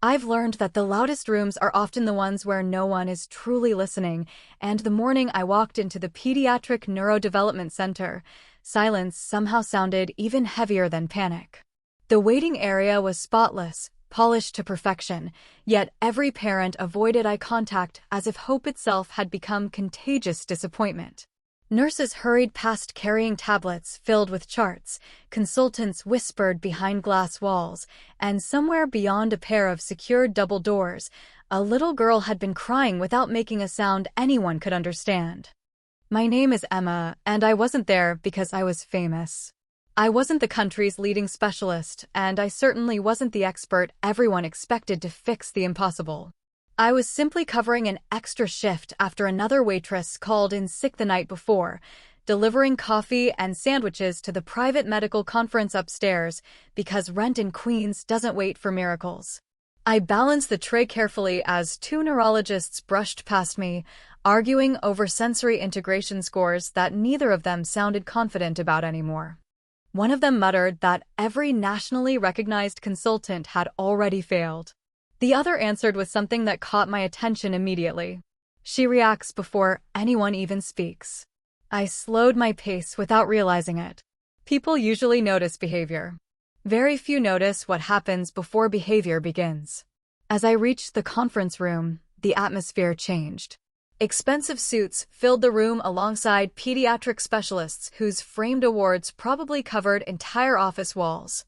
I've learned that the loudest rooms are often the ones where no one is truly listening, and the morning I walked into the Pediatric Neurodevelopment Center, silence somehow sounded even heavier than panic. The waiting area was spotless, polished to perfection, yet every parent avoided eye contact as if hope itself had become contagious disappointment. Nurses hurried past carrying tablets filled with charts, consultants whispered behind glass walls, and somewhere beyond a pair of secured double doors, a little girl had been crying without making a sound anyone could understand. My name is Emma, and I wasn't there because I was famous. I wasn't the country's leading specialist, and I certainly wasn't the expert everyone expected to fix the impossible. I was simply covering an extra shift after another waitress called in sick the night before, delivering coffee and sandwiches to the private medical conference upstairs because rent in Queens doesn't wait for miracles. I balanced the tray carefully as two neurologists brushed past me, arguing over sensory integration scores that neither of them sounded confident about anymore. One of them muttered that every nationally recognized consultant had already failed. The other answered with something that caught my attention immediately. She reacts before anyone even speaks. I slowed my pace without realizing it. People usually notice behavior. Very few notice what happens before behavior begins. As I reached the conference room, the atmosphere changed. Expensive suits filled the room alongside pediatric specialists whose framed awards probably covered entire office walls.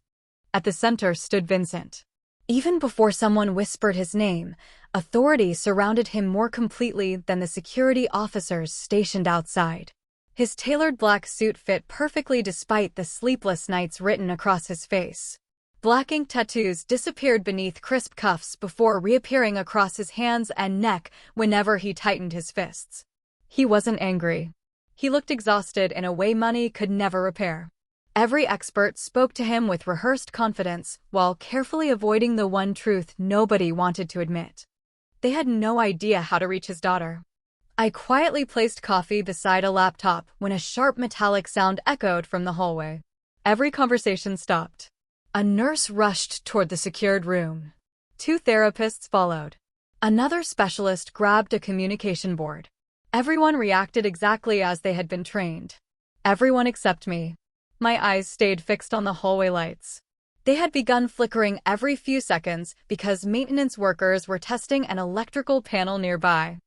At the center stood Vincent. Even before someone whispered his name, authority surrounded him more completely than the security officers stationed outside. His tailored black suit fit perfectly despite the sleepless nights written across his face. Black ink tattoos disappeared beneath crisp cuffs before reappearing across his hands and neck whenever he tightened his fists. He wasn't angry. He looked exhausted in a way money could never repair. Every expert spoke to him with rehearsed confidence while carefully avoiding the one truth nobody wanted to admit. They had no idea how to reach his daughter. I quietly placed coffee beside a laptop when a sharp metallic sound echoed from the hallway. Every conversation stopped. A nurse rushed toward the secured room. Two therapists followed. Another specialist grabbed a communication board. Everyone reacted exactly as they had been trained. Everyone except me. My eyes stayed fixed on the hallway lights. They had begun flickering every few seconds because maintenance workers were testing an electrical panel nearby.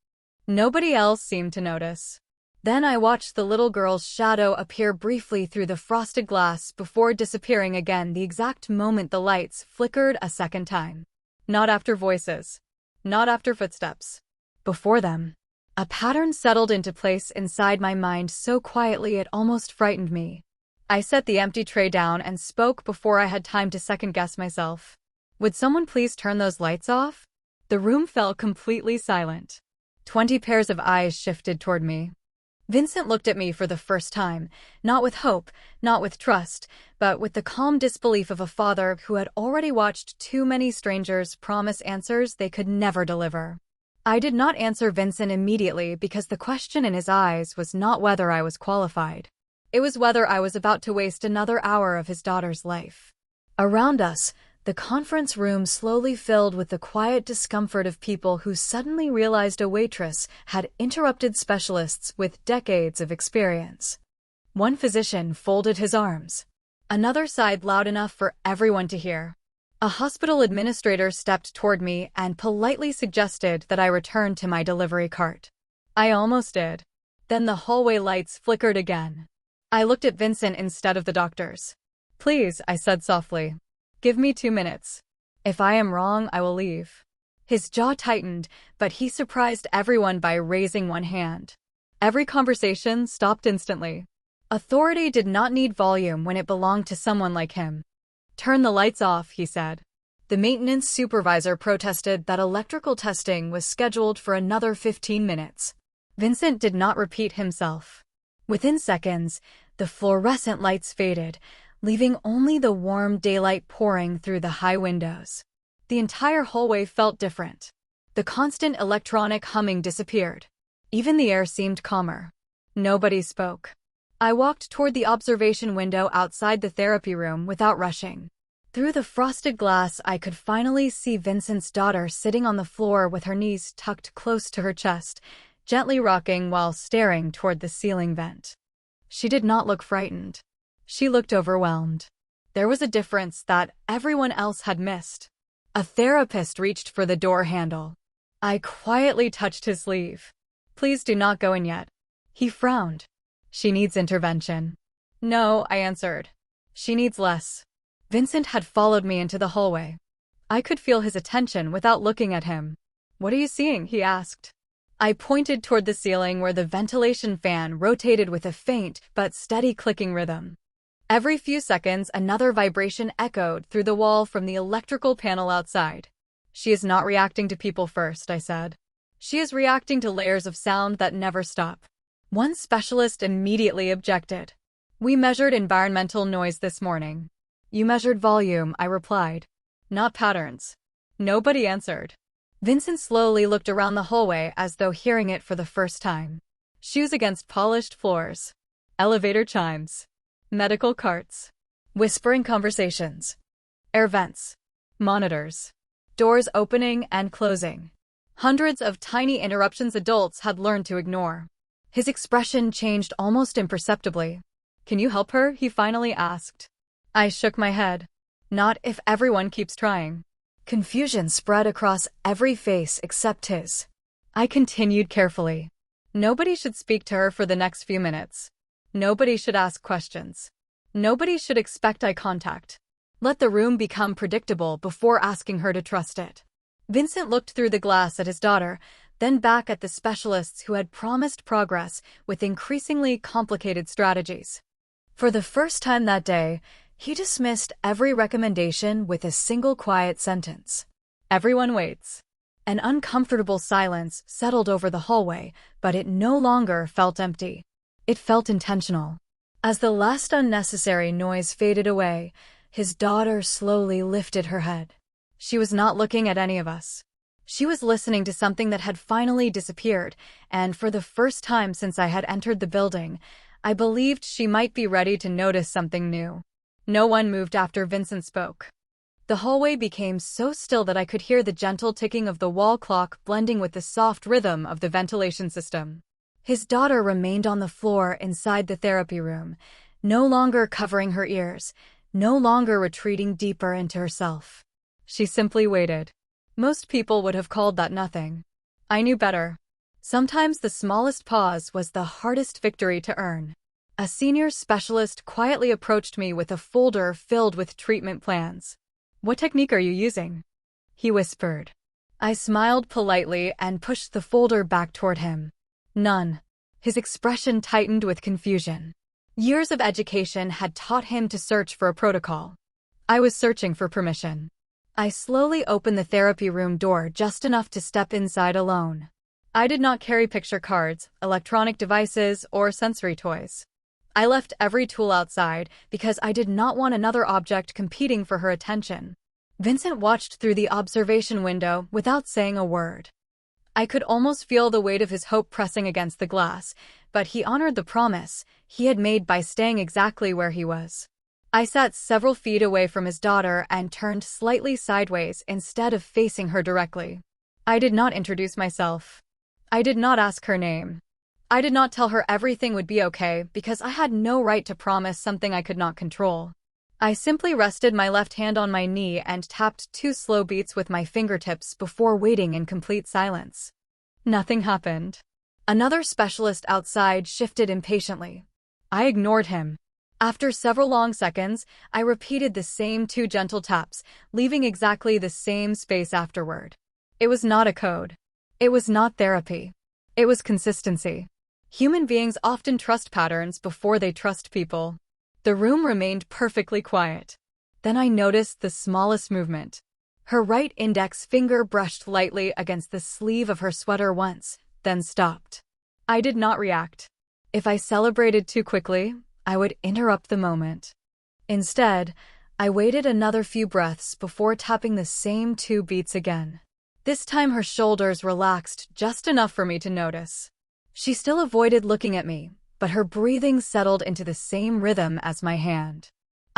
Nobody else seemed to notice. Then I watched the little girl's shadow appear briefly through the frosted glass before disappearing again the exact moment the lights flickered a second time. Not after voices. Not after footsteps. Before them. A pattern settled into place inside my mind so quietly it almost frightened me. I set the empty tray down and spoke before I had time to second-guess myself. Would someone please turn those lights off? The room fell completely silent. 20 pairs of eyes shifted toward me. Vincent looked at me for the first time, not with hope, not with trust, but with the calm disbelief of a father who had already watched too many strangers promise answers they could never deliver. I did not answer Vincent immediately because the question in his eyes was not whether I was qualified. It was whether I was about to waste another hour of his daughter's life. Around us, the conference room slowly filled with the quiet discomfort of people who suddenly realized a waitress had interrupted specialists with decades of experience. One physician folded his arms. Another sighed loud enough for everyone to hear. A hospital administrator stepped toward me and politely suggested that I return to my delivery cart. I almost did. Then the hallway lights flickered again. I looked at Vincent instead of the doctors. "Please," I said softly. "Give me 2 minutes. If I am wrong, I will leave." His jaw tightened, but he surprised everyone by raising one hand. Every conversation stopped instantly. Authority did not need volume when it belonged to someone like him. "Turn the lights off," he said. The maintenance supervisor protested that electrical testing was scheduled for another 15 minutes. Vincent did not repeat himself. Within seconds, the fluorescent lights faded, leaving only the warm daylight pouring through the high windows. The entire hallway felt different. The constant electronic humming disappeared. Even the air seemed calmer. Nobody spoke. I walked toward the observation window outside the therapy room without rushing. Through the frosted glass, I could finally see Vincent's daughter sitting on the floor with her knees tucked close to her chest, gently rocking while staring toward the ceiling vent. She did not look frightened. She looked overwhelmed. There was a difference that everyone else had missed. A therapist reached for the door handle. I quietly touched his sleeve. "Please do not go in yet." He frowned. "She needs intervention." "No," I answered. "She needs less." Vincent had followed me into the hallway. I could feel his attention without looking at him. "What are you seeing?" he asked. I pointed toward the ceiling where the ventilation fan rotated with a faint but steady clicking rhythm. Every few seconds, another vibration echoed through the wall from the electrical panel outside. "She is not reacting to people first," I said. "She is reacting to layers of sound that never stop." One specialist immediately objected. "We measured environmental noise this morning." "You measured volume," I replied. "Not patterns." Nobody answered. Vincent slowly looked around the hallway as though hearing it for the first time. Shoes against polished floors. Elevator chimes. Medical carts. Whispering conversations. Air vents. Monitors. Doors opening and closing. Hundreds of tiny interruptions adults had learned to ignore. His expression changed almost imperceptibly. "Can you help her?" he finally asked. I shook my head. "Not if everyone keeps trying." Confusion spread across every face except his. I continued carefully. "Nobody should speak to her for the next few minutes. Nobody should ask questions. Nobody should expect eye contact. Let the room become predictable before asking her to trust it." Vincent looked through the glass at his daughter, then back at the specialists who had promised progress with increasingly complicated strategies. For the first time that day, he dismissed every recommendation with a single quiet sentence. "Everyone waits." An uncomfortable silence settled over the hallway, but it no longer felt empty. It felt intentional. As the last unnecessary noise faded away, his daughter slowly lifted her head. She was not looking at any of us. She was listening to something that had finally disappeared, and for the first time since I had entered the building, I believed she might be ready to notice something new. No one moved after Vincent spoke. The hallway became so still that I could hear the gentle ticking of the wall clock blending with the soft rhythm of the ventilation system. His daughter remained on the floor inside the therapy room, no longer covering her ears, no longer retreating deeper into herself. She simply waited. Most people would have called that nothing. I knew better. Sometimes the smallest pause was the hardest victory to earn. A senior specialist quietly approached me with a folder filled with treatment plans. "What technique are you using?" he whispered. I smiled politely and pushed the folder back toward him. "None." His expression tightened with confusion. Years of education had taught him to search for a protocol. I was searching for permission. I slowly opened the therapy room door just enough to step inside alone. I did not carry picture cards, electronic devices, or sensory toys. I left every tool outside because I did not want another object competing for her attention. Vincent watched through the observation window without saying a word. I could almost feel the weight of his hope pressing against the glass, but he honored the promise he had made by staying exactly where he was. I sat several feet away from his daughter and turned slightly sideways instead of facing her directly. I did not introduce myself. I did not ask her name. I did not tell her everything would be okay because I had no right to promise something I could not control. I simply rested my left hand on my knee and tapped 2 slow beats with my fingertips before waiting in complete silence. Nothing happened. Another specialist outside shifted impatiently. I ignored him. After several long seconds, I repeated the same 2 gentle taps, leaving exactly the same space afterward. It was not a code. It was not therapy. It was consistency. Human beings often trust patterns before they trust people. The room remained perfectly quiet. Then I noticed the smallest movement. Her right index finger brushed lightly against the sleeve of her sweater once, then stopped. I did not react. If I celebrated too quickly, I would interrupt the moment. Instead, I waited another few breaths before tapping the same 2 beats again. This time her shoulders relaxed just enough for me to notice. She still avoided looking at me, but her breathing settled into the same rhythm as my hand.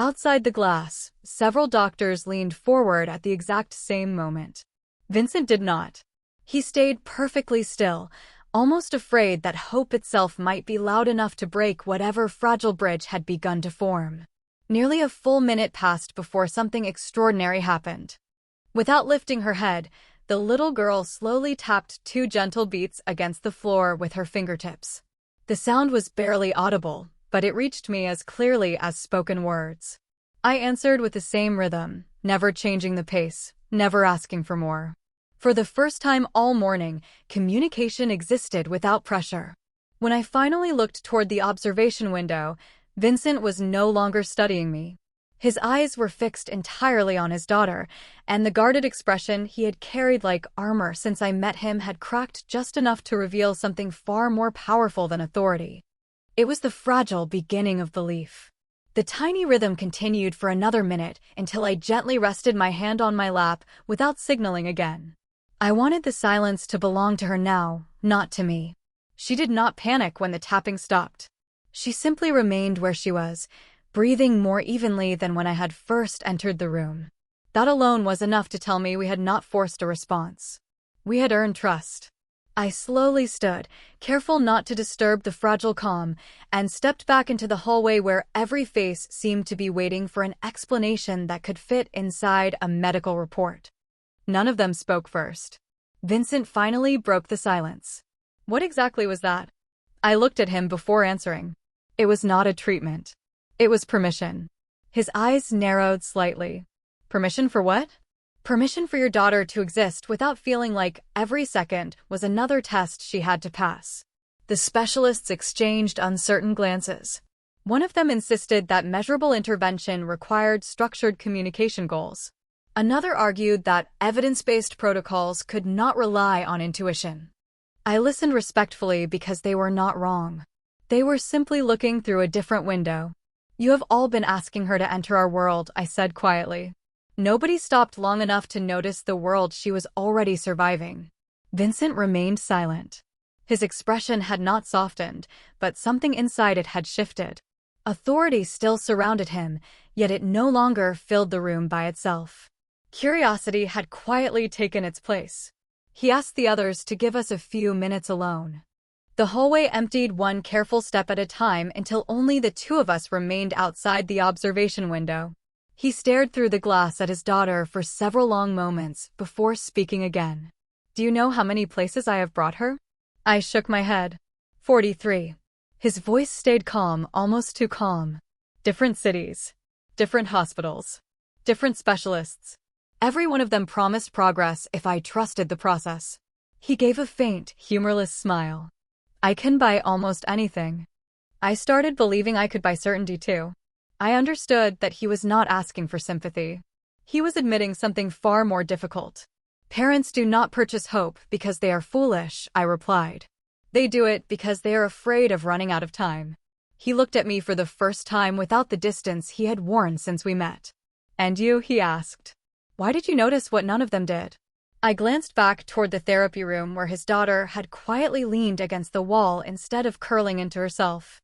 Outside the glass, several doctors leaned forward at the exact same moment. Vincent did not. He stayed perfectly still, almost afraid that hope itself might be loud enough to break whatever fragile bridge had begun to form. Nearly a full minute passed before something extraordinary happened. Without lifting her head, the little girl slowly tapped 2 gentle beats against the floor with her fingertips. The sound was barely audible, but it reached me as clearly as spoken words. I answered with the same rhythm, never changing the pace, never asking for more. For the first time all morning, communication existed without pressure. When I finally looked toward the observation window, Vincent was no longer studying me. His eyes were fixed entirely on his daughter, and the guarded expression he had carried like armor since I met him had cracked just enough to reveal something far more powerful than authority. It was the fragile beginning of belief. The tiny rhythm continued for another minute until I gently rested my hand on my lap without signaling again. I wanted the silence to belong to her now, not to me. She did not panic when the tapping stopped. She simply remained where she was, breathing more evenly than when I had first entered the room. That alone was enough to tell me we had not forced a response. We had earned trust. I slowly stood, careful not to disturb the fragile calm, and stepped back into the hallway where every face seemed to be waiting for an explanation that could fit inside a medical report. None of them spoke first. Vincent finally broke the silence. What exactly was that? I looked at him before answering. It was not a treatment. It was permission. His eyes narrowed slightly. Permission for what? Permission for your daughter to exist without feeling like every second was another test she had to pass. The specialists exchanged uncertain glances. One of them insisted that measurable intervention required structured communication goals. Another argued that evidence-based protocols could not rely on intuition. I listened respectfully because they were not wrong. They were simply looking through a different window. You have all been asking her to enter our world, I said quietly. Nobody stopped long enough to notice the world she was already surviving. Vincent remained silent. His expression had not softened, but something inside it had shifted. Authority still surrounded him, yet it no longer filled the room by itself. Curiosity had quietly taken its place. He asked the others to give us a few minutes alone. The hallway emptied one careful step at a time until only the 2 of us remained outside the observation window. He stared through the glass at his daughter for several long moments before speaking again. Do you know how many places I have brought her? I shook my head. 43. His voice stayed calm, almost too calm. Different cities. Different hospitals. Different specialists. Every one of them promised progress if I trusted the process. He gave a faint, humorless smile. I can buy almost anything. I started believing I could buy certainty too. I understood that he was not asking for sympathy. He was admitting something far more difficult. Parents do not purchase hope because they are foolish, I replied. They do it because they are afraid of running out of time. He looked at me for the first time without the distance he had worn since we met. And you, he asked. Why did you notice what none of them did? I glanced back toward the therapy room where his daughter had quietly leaned against the wall instead of curling into herself.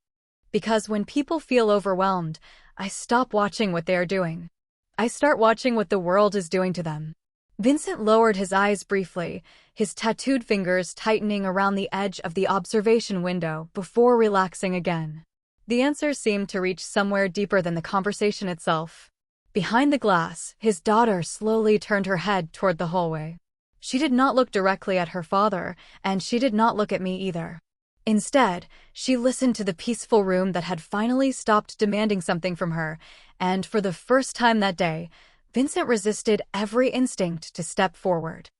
Because when people feel overwhelmed, I stop watching what they are doing. I start watching what the world is doing to them. Vincent lowered his eyes briefly, his tattooed fingers tightening around the edge of the observation window before relaxing again. The answer seemed to reach somewhere deeper than the conversation itself. Behind the glass, his daughter slowly turned her head toward the hallway. She did not look directly at her father, and she did not look at me either. Instead, she listened to the peaceful room that had finally stopped demanding something from her, and for the first time that day, Vincent resisted every instinct to step forward.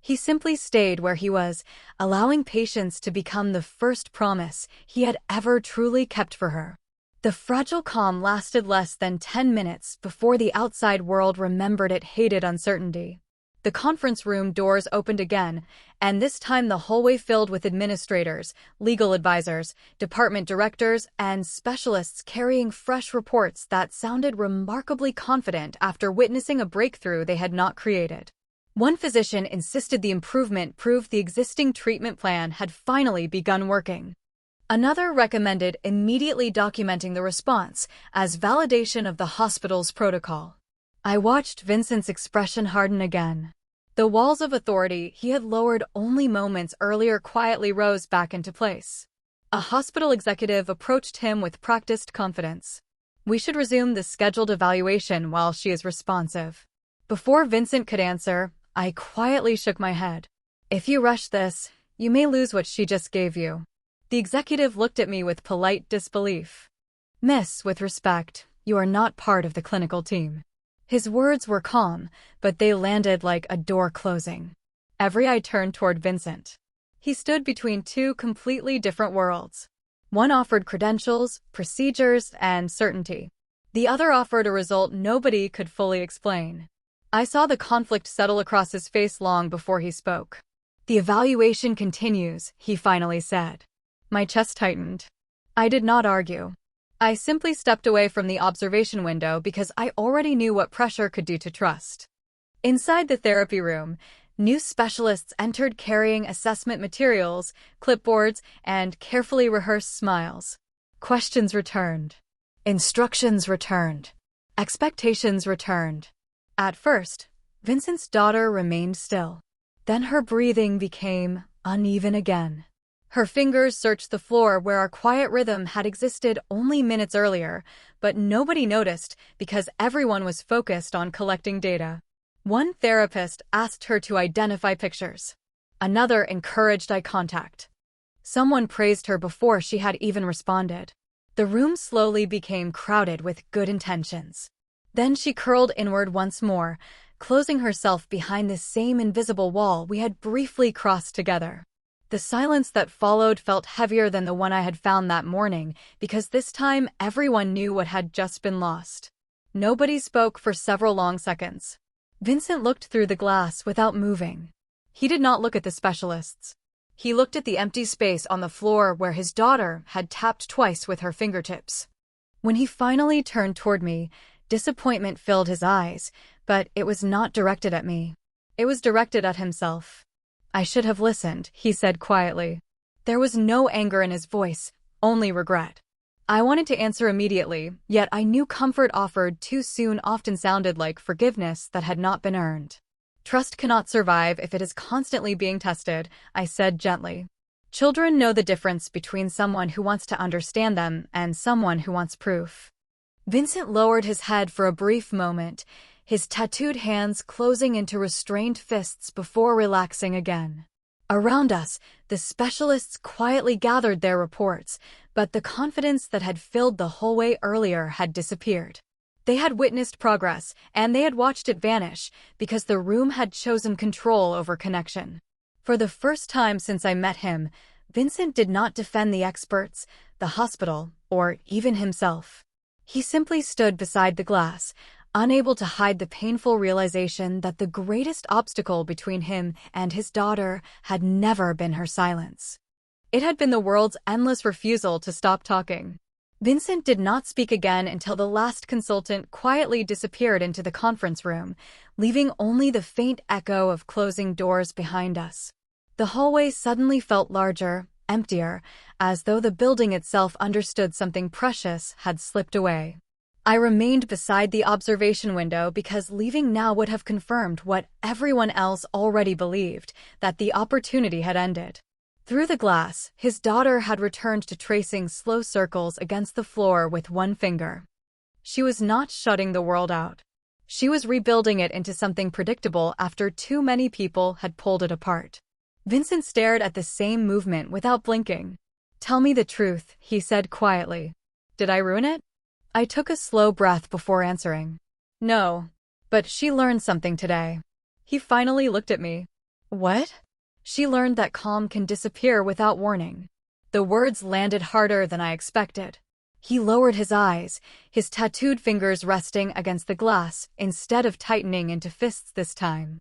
He simply stayed where he was, allowing patience to become the first promise he had ever truly kept for her. The fragile calm lasted less than 10 minutes before the outside world remembered it hated uncertainty. The conference room doors opened again, and this time the hallway filled with administrators, legal advisors, department directors, and specialists carrying fresh reports that sounded remarkably confident after witnessing a breakthrough they had not created. One physician insisted the improvement proved the existing treatment plan had finally begun working. Another recommended immediately documenting the response as validation of the hospital's protocol. I watched Vincent's expression harden again. The walls of authority he had lowered only moments earlier quietly rose back into place. A hospital executive approached him with practiced confidence. "We should resume the scheduled evaluation while she is responsive." Before Vincent could answer, I quietly shook my head. "If you rush this, you may lose what she just gave you." The executive looked at me with polite disbelief. "Miss, with respect, you are not part of the clinical team." His words were calm, but they landed like a door closing. Every eye turned toward Vincent. He stood between two completely different worlds. One offered credentials, procedures, and certainty. The other offered a result nobody could fully explain. I saw the conflict settle across his face long before he spoke. "The evaluation continues," he finally said. My chest tightened. I did not argue. I simply stepped away from the observation window because I already knew what pressure could do to trust. Inside the therapy room, new specialists entered carrying assessment materials, clipboards, and carefully rehearsed smiles. Questions returned. Instructions returned. Expectations returned. At first, Vincent's daughter remained still. Then her breathing became uneven again. Her fingers searched the floor where our quiet rhythm had existed only minutes earlier, but nobody noticed because everyone was focused on collecting data. One therapist asked her to identify pictures. Another encouraged eye contact. Someone praised her before she had even responded. The room slowly became crowded with good intentions. Then she curled inward once more, closing herself behind the same invisible wall we had briefly crossed together. The silence that followed felt heavier than the one I had found that morning, because this time everyone knew what had just been lost. Nobody spoke for several long seconds. Vincent looked through the glass without moving. He did not look at the specialists. He looked at the empty space on the floor where his daughter had tapped twice with her fingertips. When he finally turned toward me, disappointment filled his eyes, but it was not directed at me. It was directed at himself. "I should have listened," he said quietly. There was no anger in his voice, only regret. I wanted to answer immediately, yet I knew comfort offered too soon often sounded like forgiveness that had not been earned. "Trust cannot survive if it is constantly being tested," I said gently. "Children know the difference between someone who wants to understand them and someone who wants proof." Vincent lowered his head for a brief moment, his tattooed hands closing into restrained fists before relaxing again. Around us, the specialists quietly gathered their reports, but the confidence that had filled the hallway earlier had disappeared. They had witnessed progress, and they had watched it vanish, because the room had chosen control over connection. For the first time since I met him, Vincent did not defend the experts, the hospital, or even himself. He simply stood beside the glass, unable to hide the painful realization that the greatest obstacle between him and his daughter had never been her silence. It had been the world's endless refusal to stop talking. Vincent did not speak again until the last consultant quietly disappeared into the conference room, leaving only the faint echo of closing doors behind us. The hallway suddenly felt larger, emptier, as though the building itself understood something precious had slipped away. I remained beside the observation window because leaving now would have confirmed what everyone else already believed, that the opportunity had ended. Through the glass, his daughter had returned to tracing slow circles against the floor with one finger. She was not shutting the world out. She was rebuilding it into something predictable after too many people had pulled it apart. Vincent stared at the same movement without blinking. "Tell me the truth," he said quietly. "Did I ruin it?" I took a slow breath before answering. "No. But she learned something today." He finally looked at me. "What?" "She learned that calm can disappear without warning." The words landed harder than I expected. He lowered his eyes, his tattooed fingers resting against the glass instead of tightening into fists this time.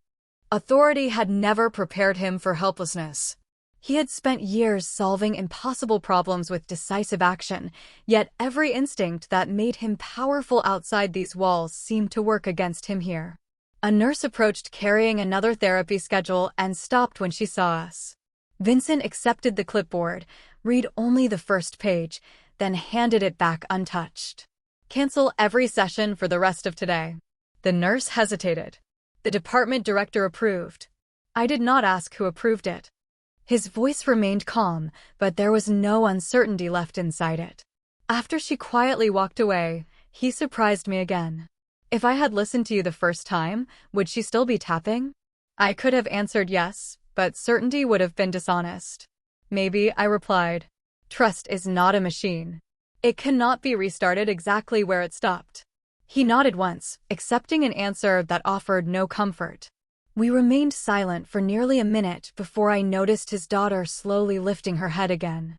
Authority had never prepared him for helplessness. He had spent years solving impossible problems with decisive action, yet every instinct that made him powerful outside these walls seemed to work against him here. A nurse approached carrying another therapy schedule and stopped when she saw us. Vincent accepted the clipboard, read only the first page, then handed it back untouched. Cancel every session for the rest of today. The nurse hesitated. The department director approved. I did not ask who approved it. His voice remained calm, but there was no uncertainty left inside it. After she quietly walked away, he surprised me again. If I had listened to you the first time, would she still be tapping? I could have answered yes, but certainty would have been dishonest. Maybe, I replied. Trust is not a machine. It cannot be restarted exactly where it stopped. He nodded once, accepting an answer that offered no comfort. We remained silent for nearly a minute before I noticed his daughter slowly lifting her head again.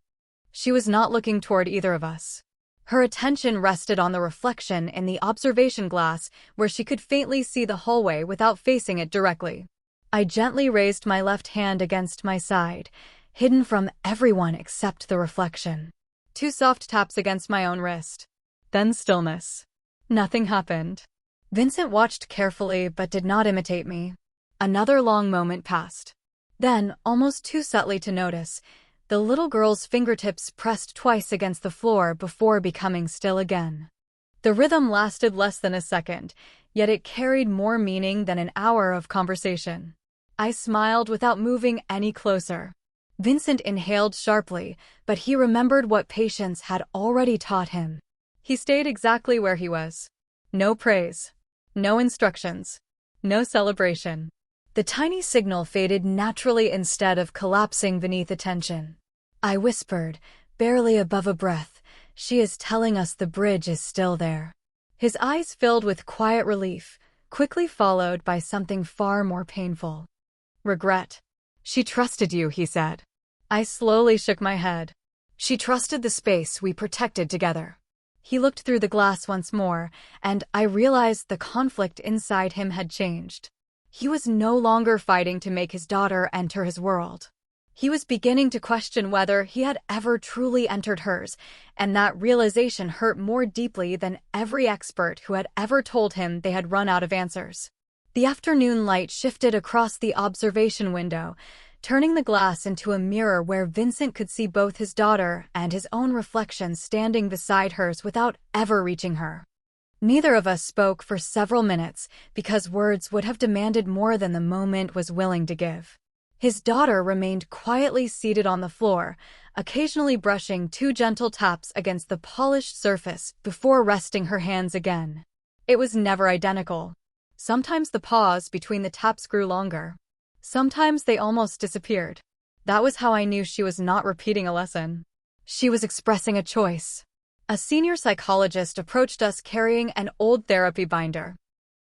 She was not looking toward either of us. Her attention rested on the reflection in the observation glass where she could faintly see the hallway without facing it directly. I gently raised my left hand against my side, hidden from everyone except the reflection. 2 soft taps against my own wrist. Then stillness. Nothing happened. Vincent watched carefully but did not imitate me. Another long moment passed. Then, almost too subtly to notice, the little girl's fingertips pressed twice against the floor before becoming still again. The rhythm lasted less than a second, yet it carried more meaning than an hour of conversation. I smiled without moving any closer. Vincent inhaled sharply, but he remembered what patience had already taught him. He stayed exactly where he was. No praise. No instructions. No celebration. The tiny signal faded naturally instead of collapsing beneath attention. I whispered, barely above a breath, "She is telling us the bridge is still there." His eyes filled with quiet relief, quickly followed by something far more painful. Regret. "She trusted you," he said. I slowly shook my head. "She trusted the space we protected together." He looked through the glass once more, and I realized the conflict inside him had changed. He was no longer fighting to make his daughter enter his world. He was beginning to question whether he had ever truly entered hers, and that realization hurt more deeply than every expert who had ever told him they had run out of answers. The afternoon light shifted across the observation window, turning the glass into a mirror where Vincent could see both his daughter and his own reflection standing beside hers without ever reaching her. Neither of us spoke for several minutes because words would have demanded more than the moment was willing to give. His daughter remained quietly seated on the floor, occasionally brushing 2 gentle taps against the polished surface before resting her hands again. It was never identical. Sometimes the pause between the taps grew longer. Sometimes they almost disappeared. That was how I knew she was not repeating a lesson. She was expressing a choice. A senior psychologist approached us carrying an old therapy binder.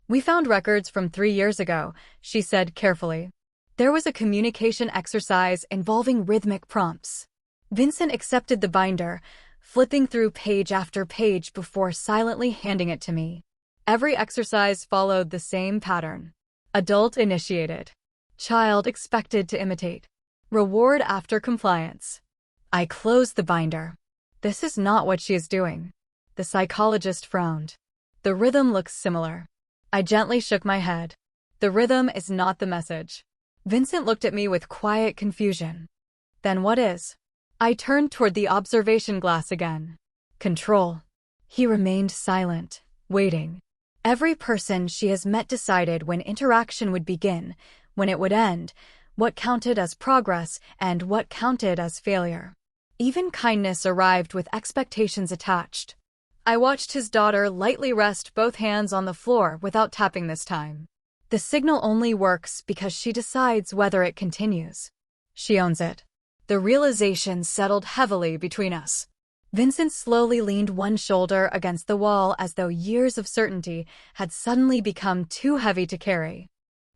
"We found records from 3 years ago," she said carefully. There was a communication exercise involving rhythmic prompts. Vincent accepted the binder, flipping through page after page before silently handing it to me. Every exercise followed the same pattern. Adult initiated. Child expected to imitate. Reward after compliance. I closed the binder. "This is not what she is doing." The psychologist frowned. "The rhythm looks similar." I gently shook my head. "The rhythm is not the message." Vincent looked at me with quiet confusion. "Then what is?" I turned toward the observation glass again. "Control." He remained silent, waiting. Every person she has met decided when interaction would begin, when it would end, what counted as progress and what counted as failure. Even kindness arrived with expectations attached. I watched his daughter lightly rest both hands on the floor without tapping this time. The signal only works because she decides whether it continues. She owns it. The realization settled heavily between us. Vincent slowly leaned one shoulder against the wall as though years of certainty had suddenly become too heavy to carry.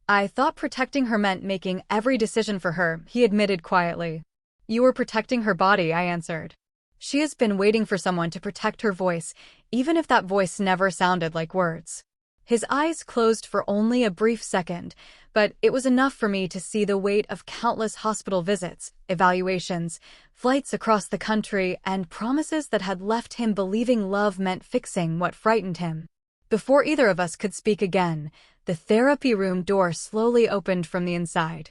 "I thought protecting her meant making every decision for her," he admitted quietly. "You were protecting her body," I answered. "She has been waiting for someone to protect her voice, even if that voice never sounded like words." His eyes closed for only a brief second, but it was enough for me to see the weight of countless hospital visits, evaluations, flights across the country, and promises that had left him believing love meant fixing what frightened him. Before either of us could speak again, the therapy room door slowly opened from the inside.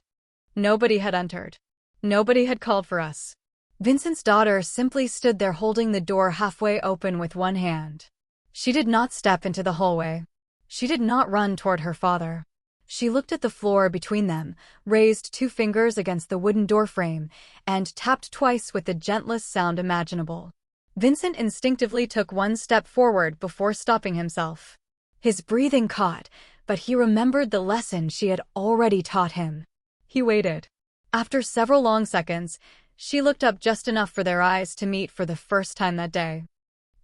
Nobody had entered. Nobody had called for us. Vincent's daughter simply stood there holding the door halfway open with one hand. She did not step into the hallway. She did not run toward her father. She looked at the floor between them, raised 2 fingers against the wooden doorframe, and tapped twice with the gentlest sound imaginable. Vincent instinctively took 1 step forward before stopping himself. His breathing caught, but he remembered the lesson she had already taught him. He waited. After several long seconds, she looked up just enough for their eyes to meet for the first time that day.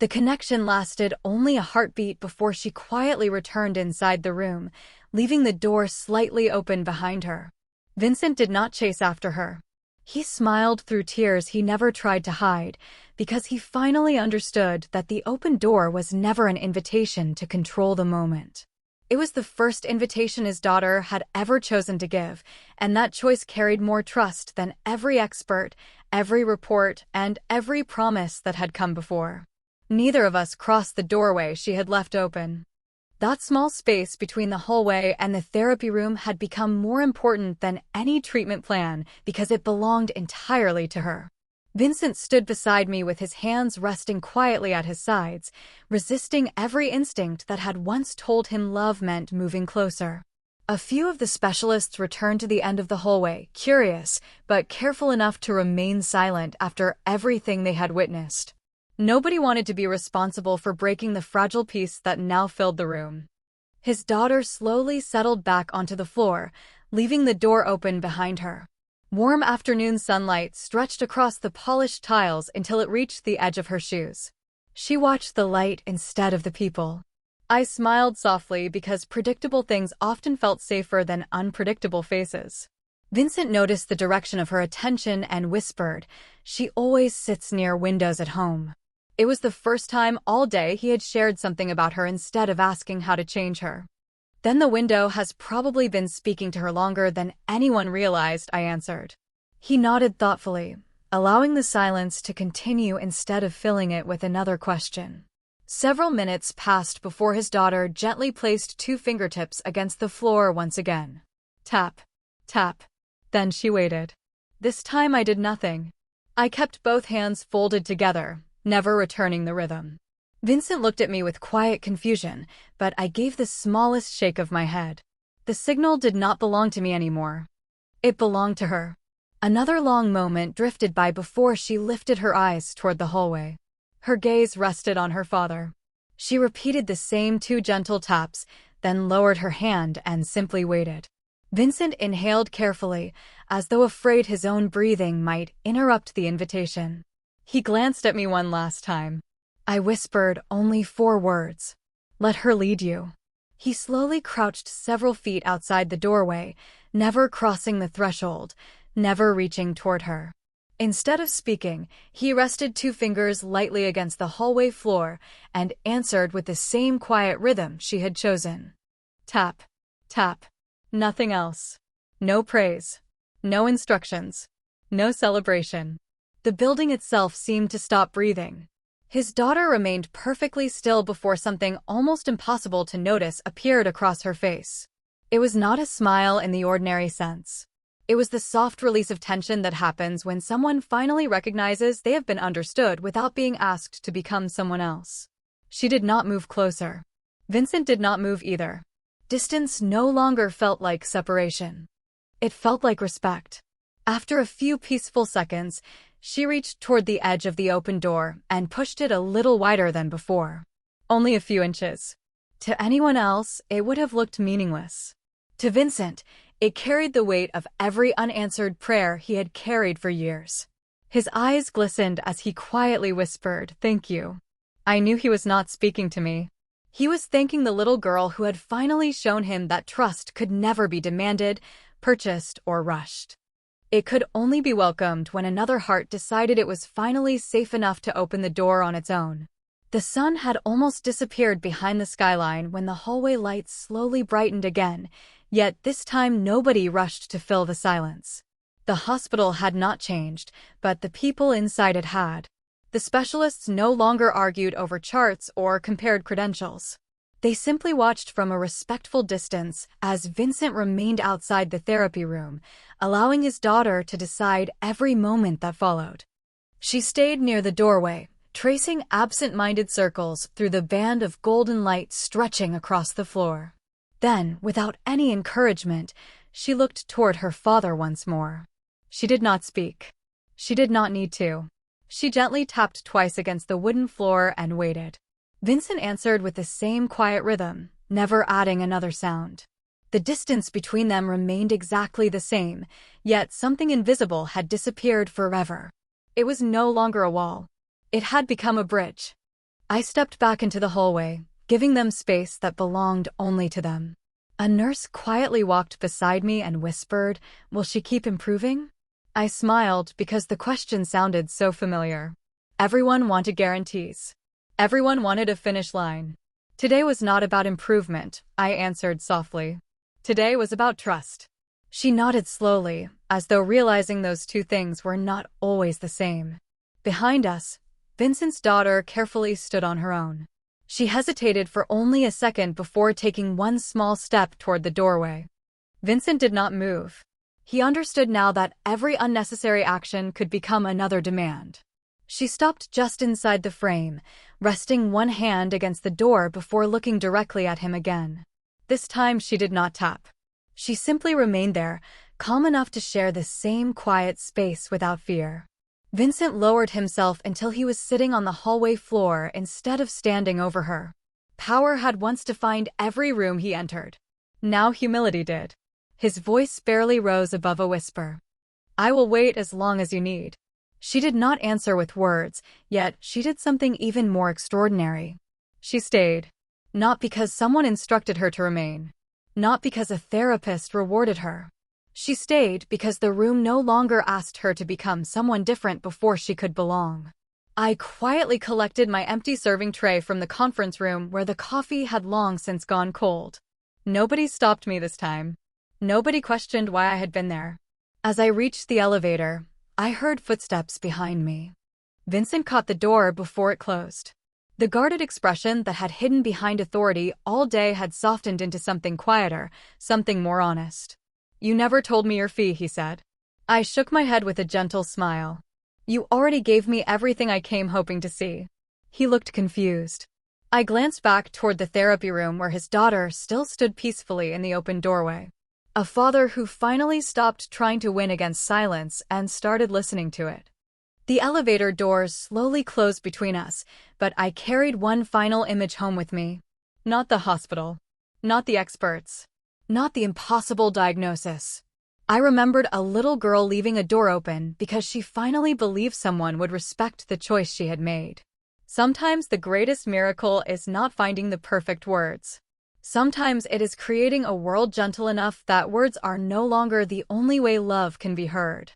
The connection lasted only a heartbeat before she quietly returned inside the room, leaving the door slightly open behind her. Vincent did not chase after her. He smiled through tears he never tried to hide, because he finally understood that the open door was never an invitation to control the moment. It was the first invitation his daughter had ever chosen to give, and that choice carried more trust than every expert, every report, and every promise that had come before. Neither of us crossed the doorway she had left open. That small space between the hallway and the therapy room had become more important than any treatment plan because it belonged entirely to her. Vincent stood beside me with his hands resting quietly at his sides, resisting every instinct that had once told him love meant moving closer. A few of the specialists returned to the end of the hallway, curious, but careful enough to remain silent after everything they had witnessed. Nobody wanted to be responsible for breaking the fragile peace that now filled the room. His daughter slowly settled back onto the floor, leaving the door open behind her. Warm afternoon sunlight stretched across the polished tiles until it reached the edge of her shoes. She watched the light instead of the people. I smiled softly because predictable things often felt safer than unpredictable faces. Vincent noticed the direction of her attention and whispered, "She always sits near windows at home." It was the first time all day he had shared something about her instead of asking how to change her. "Then the window has probably been speaking to her longer than anyone realized," I answered. He nodded thoughtfully, allowing the silence to continue instead of filling it with another question. Several minutes passed before his daughter gently placed 2 fingertips against the floor once again. Tap, tap. Then she waited. This time I did nothing. I kept both hands folded together, never returning the rhythm. Vincent looked at me with quiet confusion, but I gave the smallest shake of my head. The signal did not belong to me anymore. It belonged to her. Another long moment drifted by before she lifted her eyes toward the hallway. Her gaze rested on her father. She repeated the same 2 gentle taps, then lowered her hand and simply waited. Vincent inhaled carefully, as though afraid his own breathing might interrupt the invitation. He glanced at me one last time. I whispered only 4 words. "Let her lead you." He slowly crouched several feet outside the doorway, never crossing the threshold, never reaching toward her. Instead of speaking, he rested 2 fingers lightly against the hallway floor and answered with the same quiet rhythm she had chosen. Tap, tap. Nothing else. No praise. No instructions. No celebration. The building itself seemed to stop breathing. His daughter remained perfectly still before something almost impossible to notice appeared across her face. It was not a smile in the ordinary sense. It was the soft release of tension that happens when someone finally recognizes they have been understood without being asked to become someone else. She did not move closer. Vincent did not move either. Distance no longer felt like separation. It felt like respect. After a few peaceful seconds, she reached toward the edge of the open door and pushed it a little wider than before. Only a few inches. To anyone else, it would have looked meaningless. To Vincent, it carried the weight of every unanswered prayer he had carried for years. His eyes glistened as he quietly whispered, "Thank you." I knew he was not speaking to me. He was thanking the little girl who had finally shown him that trust could never be demanded, purchased, or rushed. It could only be welcomed when another heart decided it was finally safe enough to open the door on its own. The sun had almost disappeared behind the skyline when the hallway lights slowly brightened again, yet this time nobody rushed to fill the silence. The hospital had not changed, but the people inside it had. The specialists no longer argued over charts or compared credentials. They simply watched from a respectful distance as Vincent remained outside the therapy room, allowing his daughter to decide every moment that followed. She stayed near the doorway, tracing absent-minded circles through the band of golden light stretching across the floor. Then, without any encouragement, she looked toward her father once more. She did not speak. She did not need to. She gently tapped twice against the wooden floor and waited. Vincent answered with the same quiet rhythm, never adding another sound. The distance between them remained exactly the same, yet something invisible had disappeared forever. It was no longer a wall. It had become a bridge. I stepped back into the hallway, giving them space that belonged only to them. A nurse quietly walked beside me and whispered, "Will she keep improving?" I smiled because the question sounded so familiar. Everyone wanted guarantees. Everyone wanted a finish line. Today was not about improvement, I answered softly. Today was about trust. She nodded slowly, as though realizing those two things were not always the same. Behind us, Vincent's daughter carefully stood on her own. She hesitated for only a second before taking one small step toward the doorway. Vincent did not move. He understood now that every unnecessary action could become another demand. She stopped just inside the frame, resting one hand against the door before looking directly at him again. This time she did not tap. She simply remained there, calm enough to share the same quiet space without fear. Vincent lowered himself until he was sitting on the hallway floor instead of standing over her. Power had once defined every room he entered. Now humility did. His voice barely rose above a whisper. "I will wait as long as you need." She did not answer with words, yet she did something even more extraordinary. She stayed. Not because someone instructed her to remain. Not because a therapist rewarded her. She stayed because the room no longer asked her to become someone different before she could belong. I quietly collected my empty serving tray from the conference room where the coffee had long since gone cold. Nobody stopped me this time. Nobody questioned why I had been there. As I reached the elevator, I heard footsteps behind me. Vincent caught the door before it closed. The guarded expression that had hidden behind authority all day had softened into something quieter, something more honest. "You never told me your fee," he said. I shook my head with a gentle smile. "You already gave me everything I came hoping to see." He looked confused. I glanced back toward the therapy room where his daughter still stood peacefully in the open doorway. A father who finally stopped trying to win against silence and started listening to it. The elevator doors slowly closed between us, but I carried one final image home with me. Not the hospital. Not the experts. Not the impossible diagnosis. I remembered a little girl leaving a door open because she finally believed someone would respect the choice she had made. Sometimes the greatest miracle is not finding the perfect words. Sometimes it is creating a world gentle enough that words are no longer the only way love can be heard.